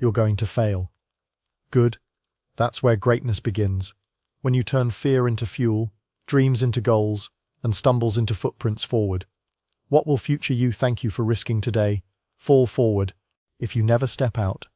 you're going to fail. Good. That's where greatness begins. When you turn fear into fuel, dreams into goals, and stumbles into footprints forward. What will future you thank you for risking today? Fall forward. If you never step out,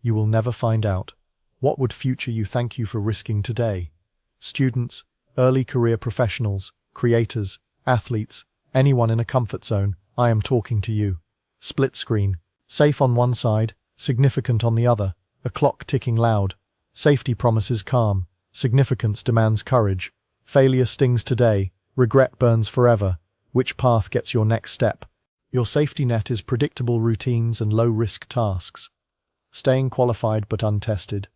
you will never find out. What would future you thank you for risking today? Students, early career professionals, creators, athletes, anyone in a comfort zone, I am talking to you. Split screen. Safe on one side, significant on the other, a clock ticking loud. Safety promises calm, significance demands courage. Failure stings today, regret burns forever. Which path gets your next step? Your safety net is predictable routines and low-risk tasks. Staying qualified but untested.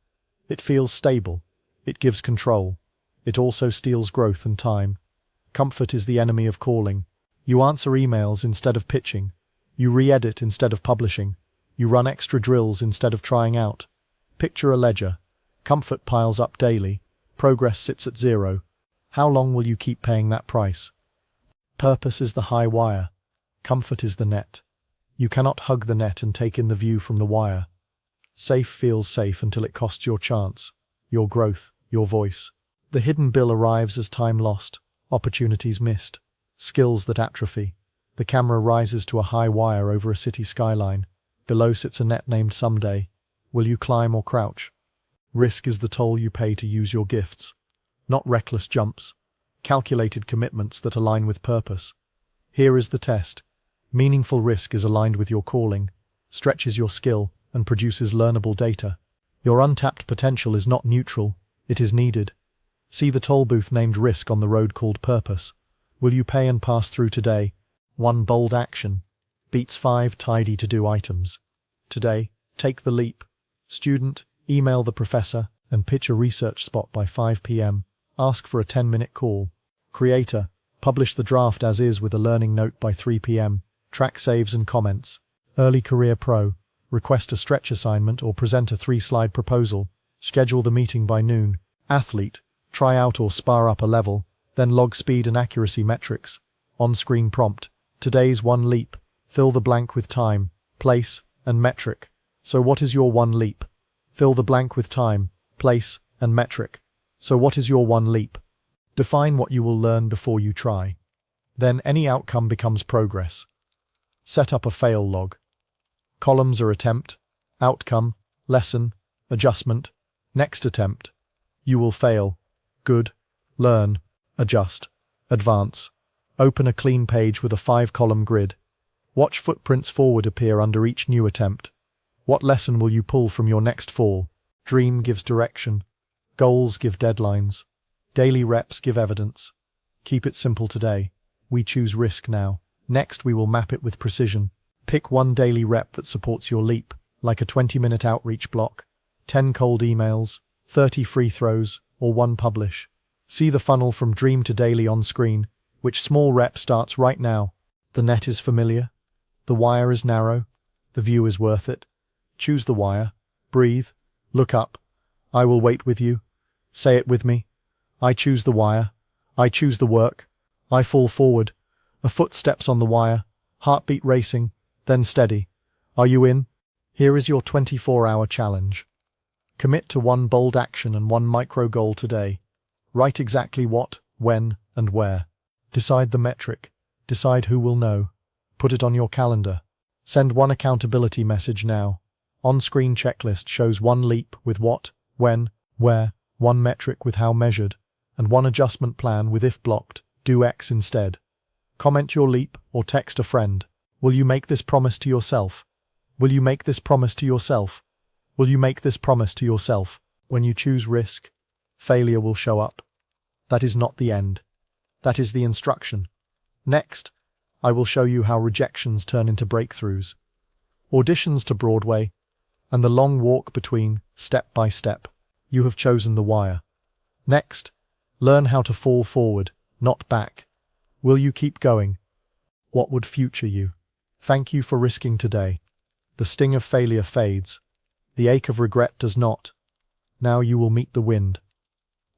It feels stable. It gives control. It also steals growth and time. Comfort is the enemy of calling. You answer emails instead of pitching. You re-edit instead of publishing. You run extra drills instead of trying out. Picture a ledger. Comfort piles up daily. Progress sits at zero. How long will you keep paying that price? Purpose is the high wire. Comfort is the net. You cannot hug the net and take in the view from the wire. Safe feels safe until it costs your chance, your growth, your voice. The hidden bill arrives as time lost, opportunities missed, skills that atrophy. The camera rises to a high wire over a city skyline. Below sits a net named Someday. Will you climb or crouch? Risk is the toll you pay to use your gifts. Not reckless jumps. Calculated commitments that align with purpose. Here is the test. Meaningful risk is aligned with your calling, stretches your skill, and produces learnable data. Your untapped potential is not neutral, it is needed. See the toll booth named Risk on the road called Purpose. Will you pay and pass through today? 1 bold action beats 5 tidy to-do items. Today, take the leap. Student, email the professor and pitch a research spot by 5 p.m. Ask for a 10-minute call. Creator, publish the draft as is with a learning note by 3 p.m. Track saves and comments. Early career pro, request a stretch assignment or present a 3-slide proposal. Schedule the meeting by noon. Athlete, try out or spar up a level, then log speed and accuracy metrics. On-screen prompt. Today's 1 leap. Fill the blank with time, place, and metric. So what is your 1 leap? Fill the blank with time, place, and metric. So what is your 1 leap? Define what you will learn before you try. Then any outcome becomes progress. Set up a fail log. Columns are attempt, outcome, lesson, adjustment, next attempt. You will fail. Good. Learn. Adjust. Advance. Open a clean page with a 5-column grid. Watch footprints forward appear under each new attempt. What lesson will you pull from your next fall? Dream gives direction. Goals give deadlines. Daily reps give evidence. Keep it simple today. We choose risk now. Next we will map it with precision. Pick 1 daily rep that supports your leap, like a 20-minute outreach block, 10 cold emails, 30 free throws, or 1 publish. See the funnel from dream to daily on screen. Which small rep starts right now? The net is familiar. The wire is narrow. The view is worth it. Choose the wire. Breathe. Look up. I will wait with you. Say it with me. I choose the wire. I choose the work. I fall forward. A foot steps on the wire. Heartbeat racing. Then steady. Are you in? Here is your 24-hour challenge. Commit to 1 bold action and 1 micro goal today. Write exactly what, when, and where. Decide the metric. Decide who will know. Put it on your calendar. Send 1 accountability message now. On-screen checklist shows 1 leap with what, when, where, 1 metric with how measured, and 1 adjustment plan with if blocked, do X instead. Comment your leap or text a friend. Will you make this promise to yourself? Will you make this promise to yourself? Will you make this promise to yourself? When you choose risk, failure will show up. That is not the end. That is the instruction. Next, I will show you how rejections turn into breakthroughs. Auditions to Broadway, and the long walk between, step by step. You have chosen the wire. Next, learn how to fall forward, not back. Will you keep going? What would future you? Thank you for risking today. The sting of failure fades. The ache of regret does not. Now you will meet the wind.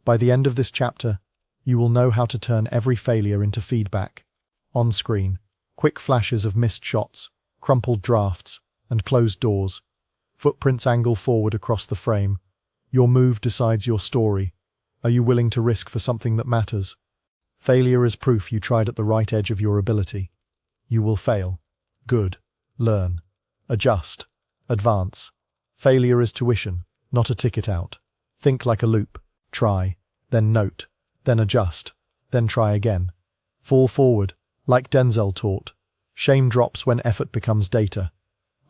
By the end of this chapter, you will know how to turn every failure into feedback. On screen, quick flashes of missed shots, crumpled drafts, and closed doors. Footprints angle forward across the frame. Your move decides your story. Are you willing to risk for something that matters? Failure is proof you tried at the right edge of your ability. You will fail. Good. Learn. Adjust. Advance. Failure is tuition, not a ticket out. Think like a loop. Try, then note, then adjust, then try again. Fall forward, like Denzel taught. Shame drops when effort becomes data.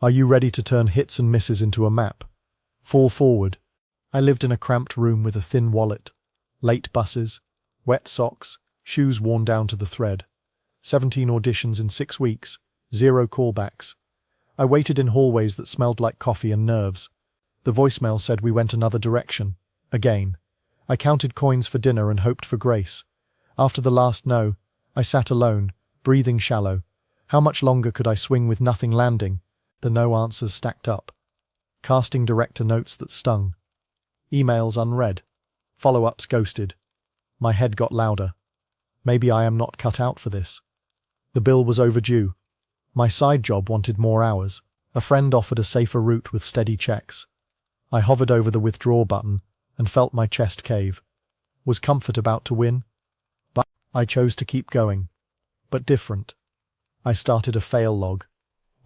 Are you ready to turn hits and misses into a map? Fall forward. I lived in a cramped room with a thin wallet. Late buses, wet socks, shoes worn down to the thread. 17 auditions in 6 weeks, 0 callbacks. I waited in hallways that smelled like coffee and nerves. The voicemail said we went another direction. Again. I counted coins for dinner and hoped for grace. After the last no, I sat alone, breathing shallow. How much longer could I swing with nothing landing? The no answers stacked up. Casting director notes that stung. Emails unread. Follow-ups ghosted. My head got louder. Maybe I am not cut out for this. The bill was overdue. My side job wanted more hours. A friend offered a safer route with steady checks. I hovered over the withdraw button and felt my chest cave. Was comfort about to win? But I chose to keep going. But different. I started a fail log.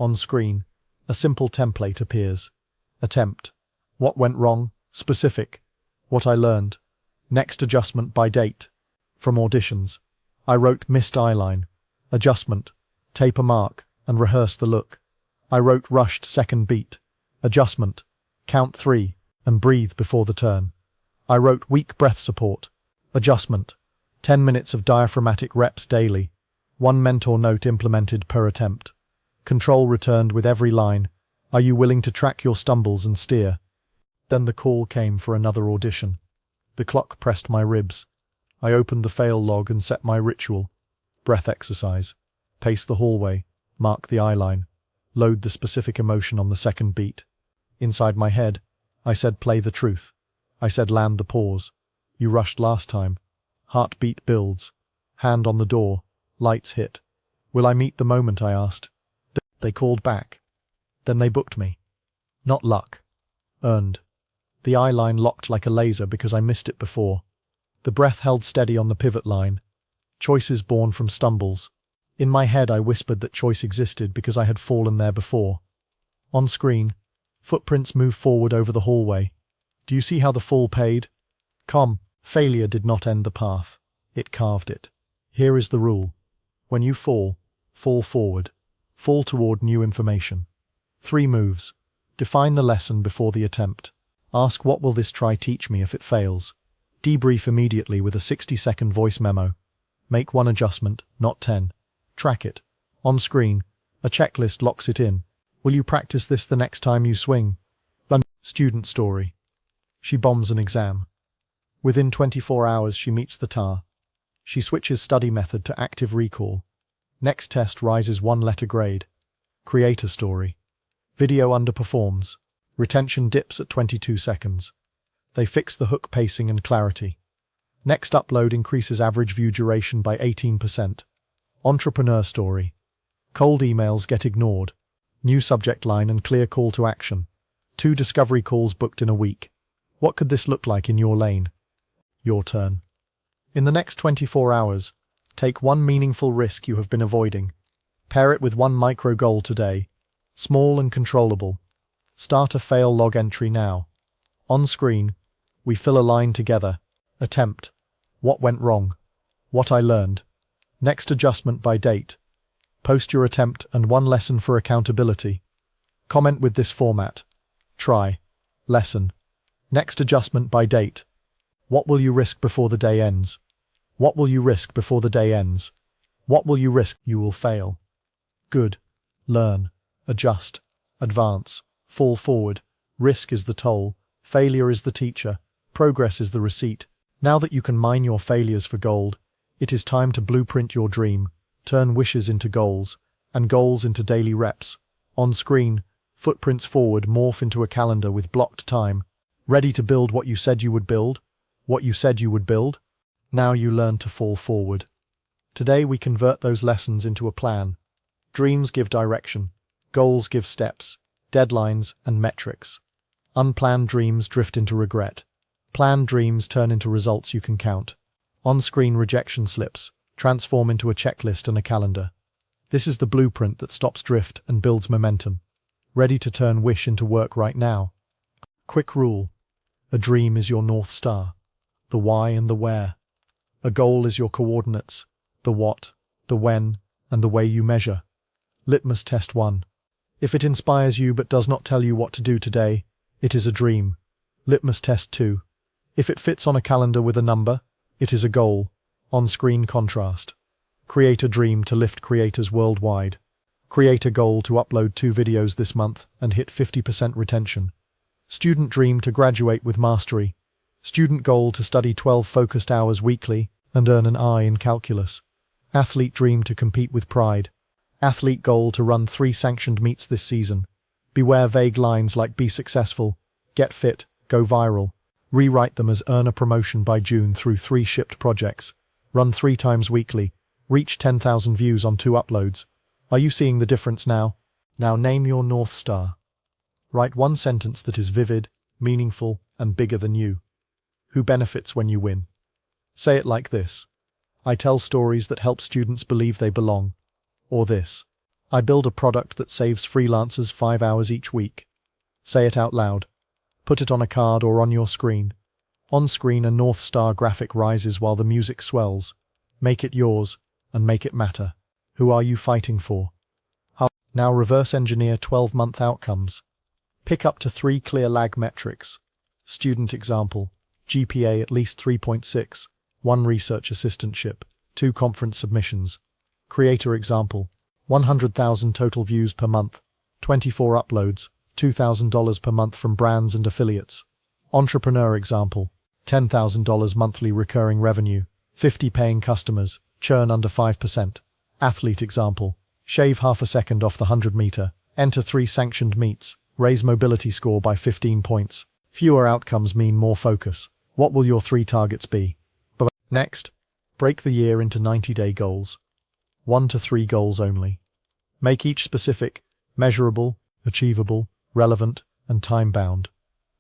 On screen, a simple template appears. Attempt. What went wrong? Specific. What I learned. Next adjustment by date. From auditions. I wrote missed eyeline. Adjustment. Taper mark, and rehearse the look. I wrote rushed second beat. Adjustment. Count 3, and breathe before the turn. I wrote weak breath support. Adjustment. 10 minutes of diaphragmatic reps daily. 1 mentor note implemented per attempt. Control returned with every line. Are you willing to track your stumbles and steer? Then the call came for another audition. The clock pressed my ribs. I opened the fail log and set my ritual. Breath exercise. Pace the hallway. Mark the eyeline. Load the specific emotion on the second beat. Inside my head, I said play the truth. I said land the pause. You rushed last time. Heartbeat builds. Hand on the door. Lights hit. Will I meet the moment, I asked. They called back. Then they booked me. Not luck. Earned. The eyeline locked like a laser because I missed it before. The breath held steady on the pivot line. Choices born from stumbles. In my head I whispered that choice existed because I had fallen there before. On screen, footprints move forward over the hallway. Do you see how the fall paid? Failure did not end the path. It carved it. Here is the rule. When you fall, fall forward. Fall toward new information. 3 moves. Define the lesson before the attempt. Ask what will this try teach me if it fails. Debrief immediately with a 60-second voice memo. Make 1 adjustment, not 10. Track it. On screen, a checklist locks it in. Will you practice this the next time you swing? Student story. She bombs an exam. Within 24 hours she meets the tar. She switches study method to active recall. Next test rises 1 letter grade. Creator story. Video underperforms. Retention dips at 22 seconds. They fix the hook pacing and clarity. Next upload increases average view duration by 18%. Entrepreneur story. Cold emails get ignored. New subject line and clear call to action. 2 discovery calls booked in a week. What could this look like in your lane? Your turn. In the next 24 hours, take 1 meaningful risk you have been avoiding. Pair it with 1 micro goal today. Small and controllable. Start a fail log entry now. On screen, we fill a line together. Attempt. What went wrong? What I learned. Next adjustment by date. Post your attempt and 1 lesson for accountability. Comment with this format. Try. Lesson. Next adjustment by date. What will you risk before the day ends? What will you risk before the day ends? What will you risk? You will fail. Good. Learn. Adjust. Advance. Fall forward. Risk is the toll. Failure is the teacher. Progress is the receipt. Now that you can mine your failures for gold, it is time to blueprint your dream, turn wishes into goals, and goals into daily reps. On screen, footprints forward morph into a calendar with blocked time. Ready to build what you said you would build? What you said you would build? Now you learn to fall forward. Today we convert those lessons into a plan. Dreams give direction. Goals give steps. deadlines, and metrics. Unplanned dreams drift into regret. Planned dreams turn into results you can count. On-screen rejection slips transform into a checklist and a calendar. This is the blueprint that stops drift and builds momentum. Ready to turn wish into work right now. Quick rule. A dream is your North Star. The why and the where. A goal is your coordinates. The what, the when, and the way you measure. Litmus test 1. If it inspires you but does not tell you what to do today, it is a dream. Litmus test 2. If it fits on a calendar with a number, it is a goal. On-screen contrast. Create a dream to lift creators worldwide. Create a goal to upload 2 videos this month and hit 50% retention. Student dream to graduate with mastery. Student goal to study 12 focused hours weekly and earn an I in calculus. Athlete dream to compete with pride. Athlete goal to run 3 sanctioned meets this season. Beware vague lines like be successful, get fit, go viral. Rewrite them as earn a promotion by June through 3 shipped projects. Run 3 times weekly. Reach 10,000 views on 2 uploads. Are you seeing the difference now? Now name your North Star. Write 1 sentence that is vivid, meaningful, and bigger than you. Who benefits when you win? Say it like this. I tell stories that help students believe they belong. Or this. I build a product that saves freelancers 5 hours each week. Say it out loud. Put it on a card or on your screen. On screen, a North Star graphic rises while the music swells. Make it yours, and make it matter. Who are you fighting for? How? Now reverse engineer 12-month outcomes. Pick up to 3 clear lag metrics. Student example. GPA at least 3.6. 1 research assistantship. 2 conference submissions. Creator example. 100,000 total views per month. 24 uploads. $2,000 per month from brands and affiliates. Entrepreneur example. $10,000 monthly recurring revenue. 50 paying customers. Churn under 5%. Athlete example. Shave half a second off the 100-meter. Enter 3 sanctioned meets. Raise mobility score by 15 points. Fewer outcomes mean more focus. What will your 3 targets be? Next, break the year into 90-day goals. 1 to 3 goals only. Make each specific, measurable, achievable, relevant, and time-bound.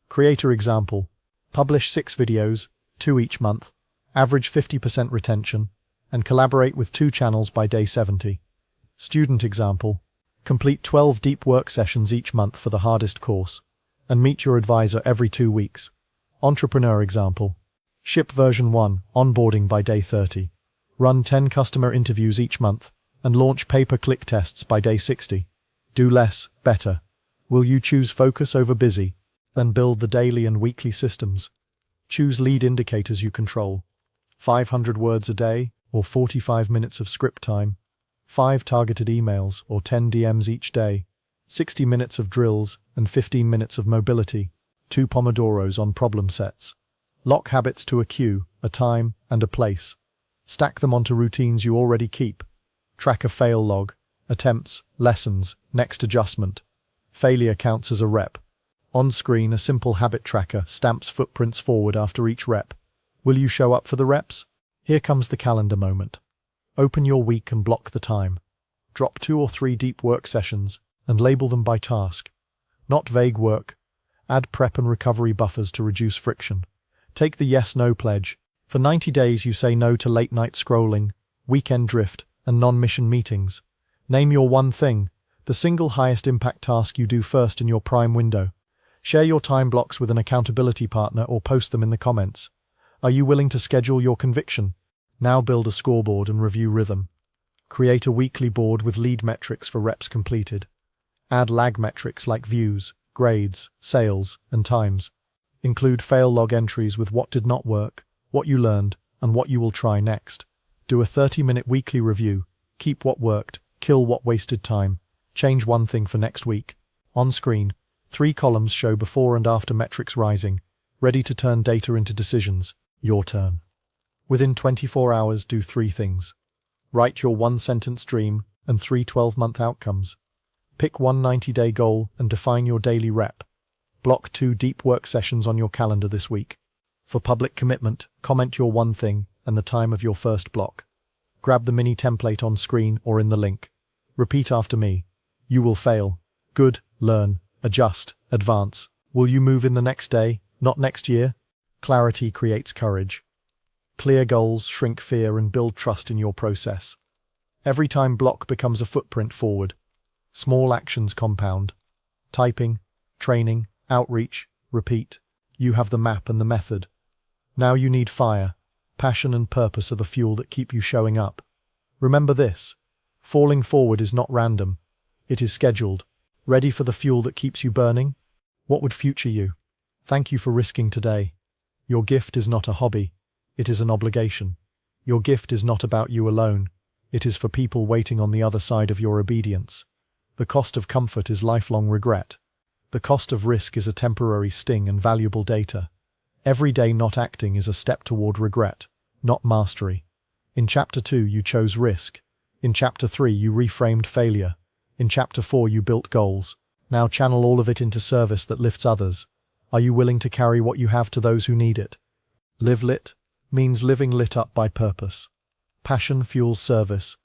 Creator example. Publish 6 videos, 2 each month, average 50% retention, and collaborate with 2 channels by day 70. Student example. Complete 12 deep work sessions each month for the hardest course, and meet your advisor every 2 weeks. Entrepreneur example. Ship version 1, onboarding by day 30. Run 10 customer interviews each month, and launch pay-per-click tests by day 60. Do less, better. Will you choose focus over busy? Then build the daily and weekly systems. Choose lead indicators you control. 500 words a day, or 45 minutes of script time. 5 targeted emails, or 10 DMs each day. 60 minutes of drills, and 15 minutes of mobility. 2 Pomodoros on problem sets. Lock habits to a queue, a time, and a place. Stack them onto routines you already keep. Track a fail log, attempts, lessons, next adjustment. Failure counts as a rep. On screen, a simple habit tracker stamps footprints forward after each rep. Will you show up for the reps? Here comes the calendar moment. Open your week and block the time. Drop 2 or 3 deep work sessions and label them by task. Not vague work. Add prep and recovery buffers to reduce friction. Take the yes-no pledge. For 90 days you say no to late-night scrolling, weekend drift, and non-mission meetings. Name your one thing, the single highest impact task you do first in your prime window. Share your time blocks with an accountability partner or post them in the comments. Are you willing to schedule your conviction? Now build a scoreboard and review rhythm. Create a weekly board with lead metrics for reps completed. Add lag metrics like views, grades, sales, and times. Include fail log entries with what did not work, what you learned, and what you will try next. Do a 30-minute weekly review. Keep what worked, kill what wasted time. Change one thing for next week. On screen, 3 columns show before and after metrics rising, ready to turn data into decisions. Your turn. Within 24 hours, do 3 things. Write your 1-sentence dream and 3 12-month outcomes. Pick 1 90-day goal and define your daily rep. Block 2 deep work sessions on your calendar this week. For public commitment, comment your one thing and the time of your first block. Grab the mini template on screen or in the link. Repeat after me. You will fail. Good, learn, adjust, advance. Will you move in the next day, not next year? Clarity creates courage. Clear goals shrink fear and build trust in your process. Every time block becomes a footprint forward. Small actions compound. Typing, training, outreach, repeat. You have the map and the method. Now you need fire. Passion and purpose are the fuel that keep you showing up. Remember this. Falling forward is not random. It is scheduled. Ready for the fuel that keeps you burning? What would future you? Thank you for risking today. Your gift is not a hobby. It is an obligation. Your gift is not about you alone. It is for people waiting on the other side of your obedience. The cost of comfort is lifelong regret. The cost of risk is a temporary sting and valuable data. Every day not acting is a step toward regret, not mastery. In Chapter 2 you chose risk. In Chapter 3 you reframed failure. In Chapter 4 you built goals. Now channel all of it into service that lifts others. Are you willing to carry what you have to those who need it? Live lit means living lit up by purpose. Passion fuels service,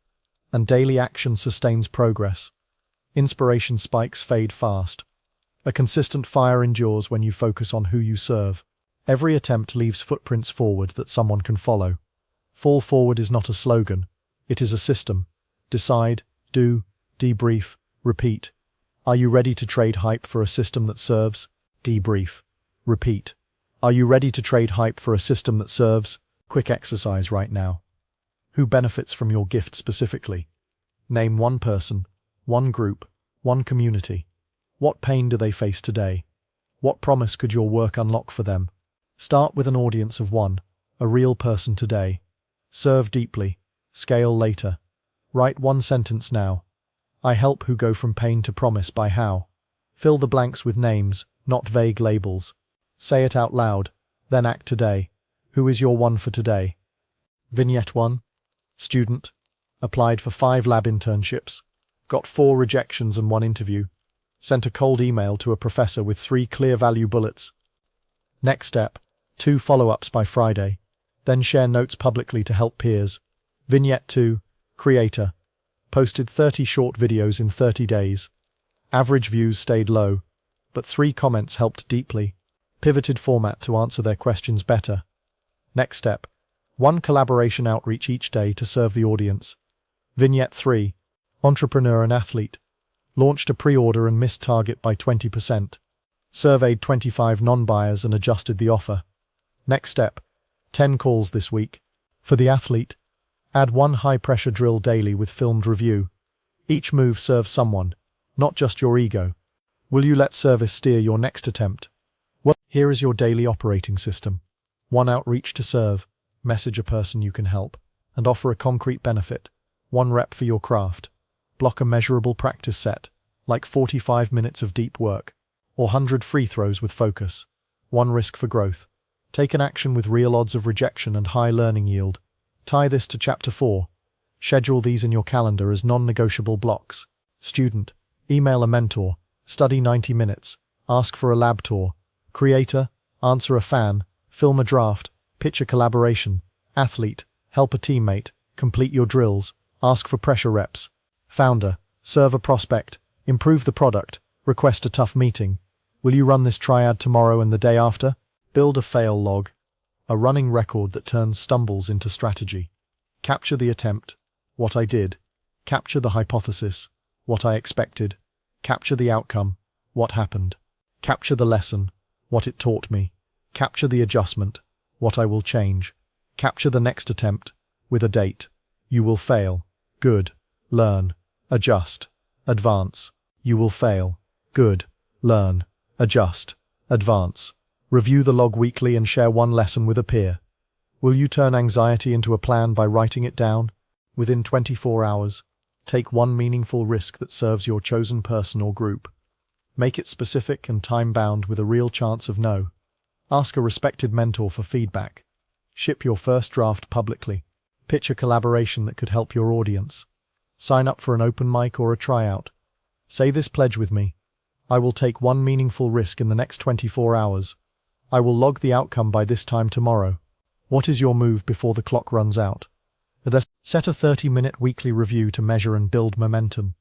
and daily action sustains progress. Inspiration spikes fade fast. A consistent fire endures when you focus on who you serve. Every attempt leaves footprints forward that someone can follow. Fall forward is not a slogan. It is a system. Decide, do, debrief, repeat. Are you ready to trade hype for a system that serves? Debrief. Repeat. Are you ready to trade hype for a system that serves? Quick exercise right now. Who benefits from your gift specifically? Name one person, one group, one community. What pain do they face today? What promise could your work unlock for them? Start with an audience of one, a real person today. Serve deeply, scale later. Write one sentence now. I help who go from pain to promise by how. Fill the blanks with names, not vague labels. Say it out loud, then act today. Who is your one for today? Vignette 1. Student. Applied for 5 lab internships. Got 4 rejections and 1 interview. Sent a cold email to a professor with 3 clear value bullets. Next step. 2 follow-ups by Friday. Then share notes publicly to help peers. Vignette 2. Creator. Posted 30 short videos in 30 days. Average views stayed low, but 3 comments helped deeply. Pivoted format to answer their questions better. Next step. 1 collaboration outreach each day to serve the audience. Vignette 3. Entrepreneur and athlete. Launched a pre-order and missed target by 20%. Surveyed 25 non-buyers and adjusted the offer. Next step. 10 calls this week. For the athlete, add 1 high-pressure drill daily with filmed review. Each move serves someone, not just your ego. Will you let service steer your next attempt? Well, here is your daily operating system. 1 outreach to serve, message a person you can help, and offer a concrete benefit. 1 rep for your craft. Block a measurable practice set, like 45 minutes of deep work, or 100 free throws with focus. 1 risk for growth. Take an action with real odds of rejection and high learning yield. Tie this to Chapter 4. Schedule these in your calendar as non-negotiable blocks. Student. Email a mentor. Study 90 minutes. Ask for a lab tour. Creator. Answer a fan. Film a draft. Pitch a collaboration. Athlete. Help a teammate. Complete your drills. Ask for pressure reps. Founder. Serve a prospect. Improve the product. Request a tough meeting. Will you run this triad tomorrow and the day after? Build a fail log. A running record that turns stumbles into strategy. Capture the attempt. What I did. Capture the hypothesis. What I expected. Capture the outcome. What happened. Capture the lesson. What it taught me. Capture the adjustment. What I will change. Capture the next attempt. With a date. You will fail. Good. Learn. Adjust. Advance. You will fail. Good. Learn. Adjust. Advance. Review the log weekly and share 1 lesson with a peer. Will you turn anxiety into a plan by writing it down? Within 24 hours, take 1 meaningful risk that serves your chosen person or group. Make it specific and time-bound with a real chance of no. Ask a respected mentor for feedback. Ship your first draft publicly. Pitch a collaboration that could help your audience. Sign up for an open mic or a tryout. Say this pledge with me. I will take 1 meaningful risk in the next 24 hours. I will log the outcome by this time tomorrow. What is your move before the clock runs out? Set a 30-minute weekly review to measure and build momentum.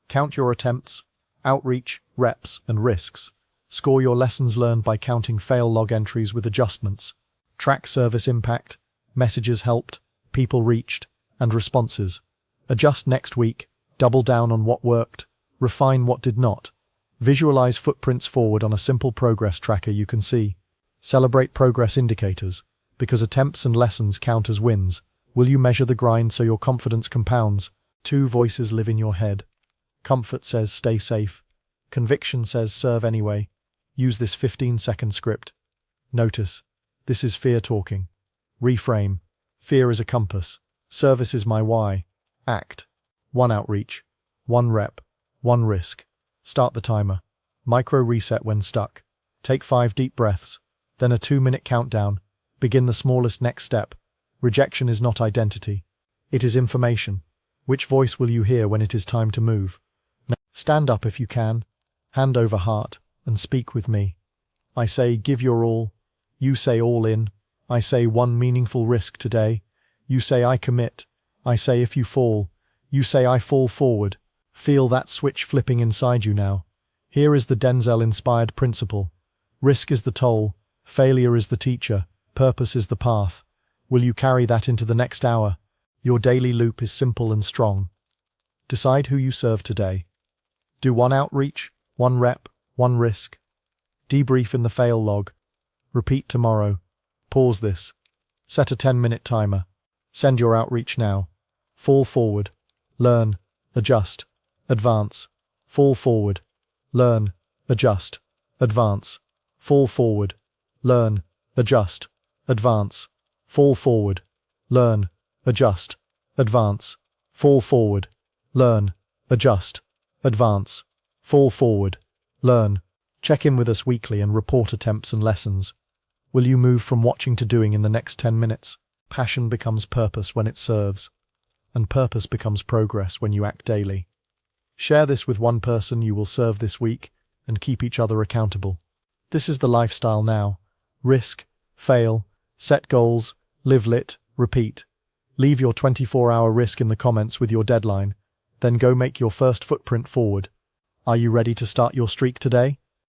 Count your attempts. Outreach, reps, and risks. Score your lessons learned by counting fail log entries with adjustments. Track service impact, messages helped, people reached, and responses. Adjust next week, double down on what worked, refine what did not. Visualize footprints forward on a simple progress tracker you can see. Celebrate progress indicators, because attempts and lessons count as wins. Will you measure the grind so your confidence compounds? Two voices live in your head. Comfort says stay safe. Conviction says serve anyway. Use this 15-second script. Notice, this is fear talking. Reframe, fear is a compass. Service is my why. Act. 1 outreach, 1 rep, 1 risk. Start the timer. Micro reset when stuck. Take 5 deep breaths, then a 2-minute countdown. Begin the smallest next step. Rejection is not identity. It is information. Which voice will you hear when it is time to move? Now, stand up if you can, hand over heart, and speak with me. I say give your all. You say all in. I say 1 meaningful risk today. You say I commit. I say if you fall. You say I fall forward. Feel that switch flipping inside you now. Here is the Denzel-inspired principle. Risk is the toll. Failure is the teacher. Purpose is the path. Will you carry that into the next hour? Your daily loop is simple and strong. Decide who you serve today. Do 1 outreach, 1 rep, 1 risk. Debrief in the fail log. Repeat tomorrow. Pause this. Set a 10-minute timer. Send your outreach now. Fall forward. Learn. Adjust. Advance. Fall forward. Learn. Adjust. Advance. Fall forward. Learn. Adjust. Advance. Fall forward. Learn. Adjust. Advance. Fall forward. Learn. Adjust. Advance. Fall forward. Learn. Check in with us weekly and report attempts and lessons. Will you move from watching to doing in the next 10 minutes? Passion becomes purpose when it serves, and purpose becomes progress when you act daily. Share this with one person you will serve this week and keep each other accountable. This is the lifestyle now. Risk, fail, set goals, live lit, repeat. Leave your 24-hour risk in the comments with your deadline, then go make your first footprint forward. Are you ready to start your streak today?